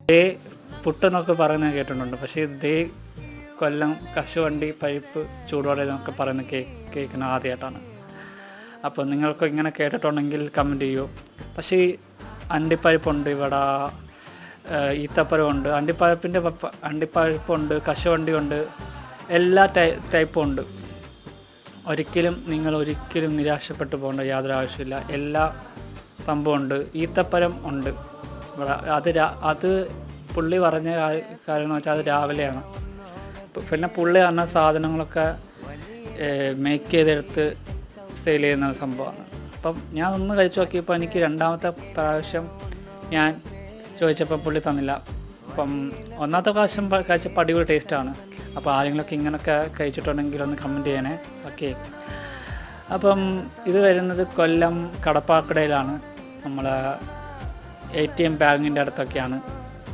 ദേ പുട്ടെന്നൊക്കെ പറയുന്നത് കേട്ടിട്ടുണ്ട്. പക്ഷേ ദേ കൊല്ലം കശുവണ്ടി പരിപ്പ് ചൂടുവട എന്നൊക്കെ പറയുന്ന കേൾക്കുന്ന ആദ്യമായിട്ടാണ്. അപ്പോൾ നിങ്ങൾക്ക് ഇങ്ങനെ കേട്ടിട്ടുണ്ടെങ്കിൽ കമൻറ്റ് ചെയ്യൂ. പക്ഷേ അണ്ടിപ്പരിപ്പുണ്ട്, ഇവിടെ ഈത്തപ്പഴമുണ്ട്, അണ്ടിപ്പരിപ്പുണ്ട്, കശുവണ്ടിയുണ്ട്, എല്ലാ ടൈപ്പും ഉണ്ട്. നിങ്ങൾ ഒരിക്കലും നിരാശപ്പെട്ടു പോകേണ്ട യാതൊരു ആവശ്യമില്ല. എല്ലാ സംഭവമുണ്ട്. ഈത്തപ്പഴം ഉണ്ട് ഇവിടെ. അത് പുള്ളി പറഞ്ഞ കാര്യം എന്ന് വെച്ചാൽ അത് രാവിലെയാണ്. പിന്നെ പുള്ളി പറഞ്ഞ സാധനങ്ങളൊക്കെ മേക്ക് ചെയ്തെടുത്ത് സെയിൽ ചെയ്യുന്ന സംഭവമാണ്. അപ്പം ഞാൻ ഒന്ന് കഴിച്ചു നോക്കിയപ്പോൾ എനിക്ക് രണ്ടാമത്തെ പ്രാവശ്യം ഞാൻ ചോദിച്ചപ്പോൾ പുള്ളി തന്നില്ല. അപ്പം ഒന്നാമത്തെ പ്രാവശ്യം കഴിച്ചപ്പോൾ അടിപൊളി ടേസ്റ്റാണ്. അപ്പോൾ ആരെങ്കിലുമൊക്കെ ഇങ്ങനെയൊക്കെ കഴിച്ചിട്ടുണ്ടെങ്കിൽ ഒന്ന് കമൻറ്റ് ചെയ്യണേ. ഓക്കെ. അപ്പം ഇത് വരുന്നത് കൊല്ലം കടപ്പാക്കടയിലാണ്, നമ്മളെ ATM ബാങ്കിൻ്റെ അടുത്തൊക്കെയാണ്.